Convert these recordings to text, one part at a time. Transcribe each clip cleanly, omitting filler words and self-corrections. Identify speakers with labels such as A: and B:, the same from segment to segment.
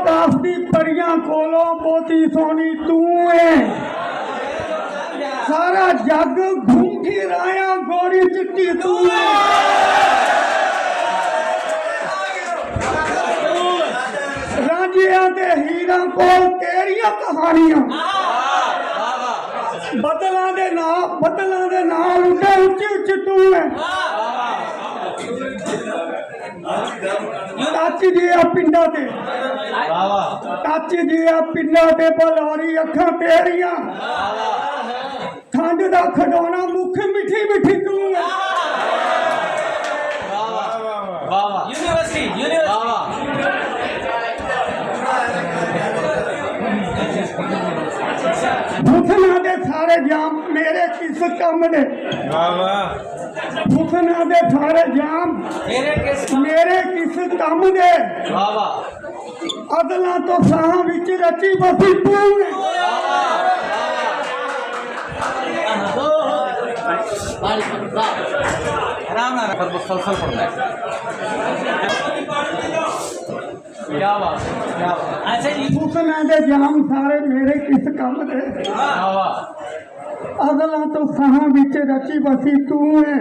A: काफ दी परियां कोलों पोती सोनी तू है सारा जग घूंघी राया गोरी चिट्टी तू है रांझिया ते हीरा कोल तेरियां कहानियां बदलां दे नाल उठे उच्ची उच्ची तू है टच जिया पिंडा ते बलौरी अखा तेरिया ठंड दा खडौना मुख मिठी मिठी तू भुखना दे सारे जाम मेरे किस कम दे भुखना दे सारे जाम मेरे किस कम दे अदला तो साह विच रची बसी तू भुखना दे जाम सारे मेरे किस कम दे अदला तो साह विच रची बसी तू है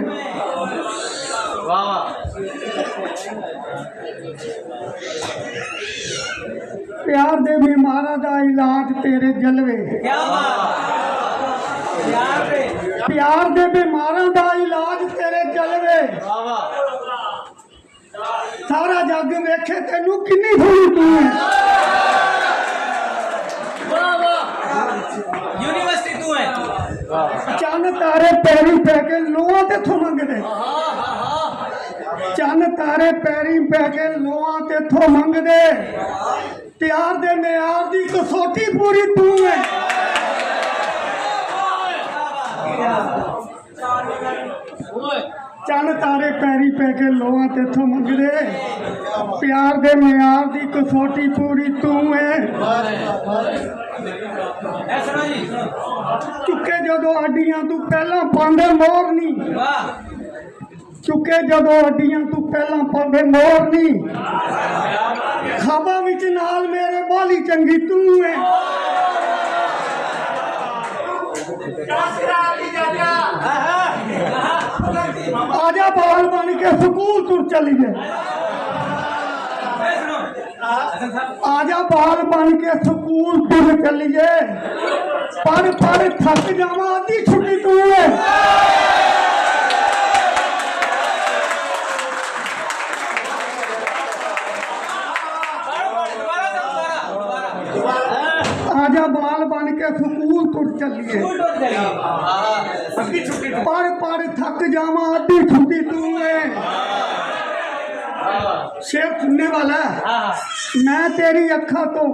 A: प्यार दे बीमारा दा इलाज तेरे जलवे प्यार दे बीमारा दा इलाज तेरे जलवे सारा जग वेखे तेनू किन्नी सोहनी तू है
B: यूनिवर्सिटी तू है
A: चंद तारे पैरी पै के लोहा तेथों मंगदे चंद तारे पैरी पै के लोहा तेथों मंगदे प्यार दे मेयार दी कसौटी पूरी तू है चंद तारे पैरी पै के लोहा तेथों मंगदे प्यार दे मेयार दी कसौटी पूरी तू है चुके जदों अड्डियां तू पहला पांदे मोरनी चुके जदों अड्डियां तू पहला पांदे मोरनी खाबा विच नाल मेरे बाली चंगी तू है आजा बाल बन के स्कूल तुर चली गए आजा बाल बन के स्कूल तुर चलिए पढ़ पढ़ थक जावा आधी छुट्टी तू है आजा बाल बन के स्कूल तुर चलिए पढ़ पढ़ थक जावा आधी छुट्टी तू है शेर सुनने वाला है मैं तेरी अखा तो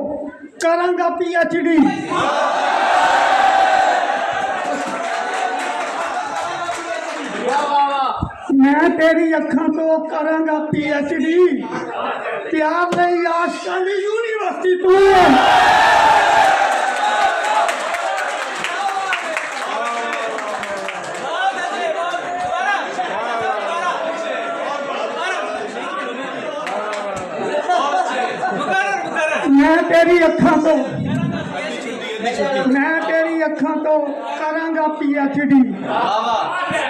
A: करांगा PhD मैं तेरी अखा तो करांगा PhD प्यार नहीं आशिकां दी यूनिवर्सिटी तू है मैं तेरी अखा तो करांगा PhD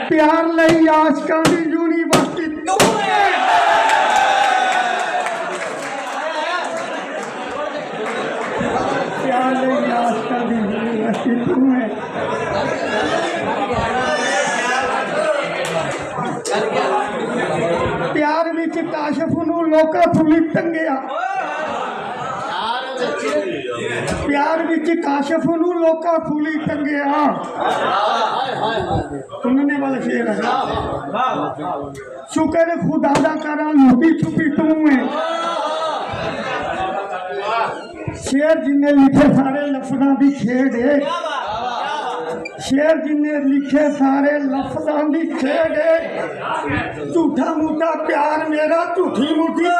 A: प्यार लई आशिकां दी यूनिवर्सिटी तू है प्यार लई आशिकां दी यूनिवर्सिटी तू है प्यार विच काशिफ नूं लोका फुली टंगिया प्यार विच काशिफ नूं लोका फूली टंगिया सुनने वाला शेर है शुक्र खुदा दा करा लुटी छुपी तू है शेर जिन्ने लिखे सारे लफ्ज़ां दी खेड है शेर जिन्ने लिखे सारे लफ्ज़ां दी खेड है झूठा मूठा प्यार मेरा झूठी मूठी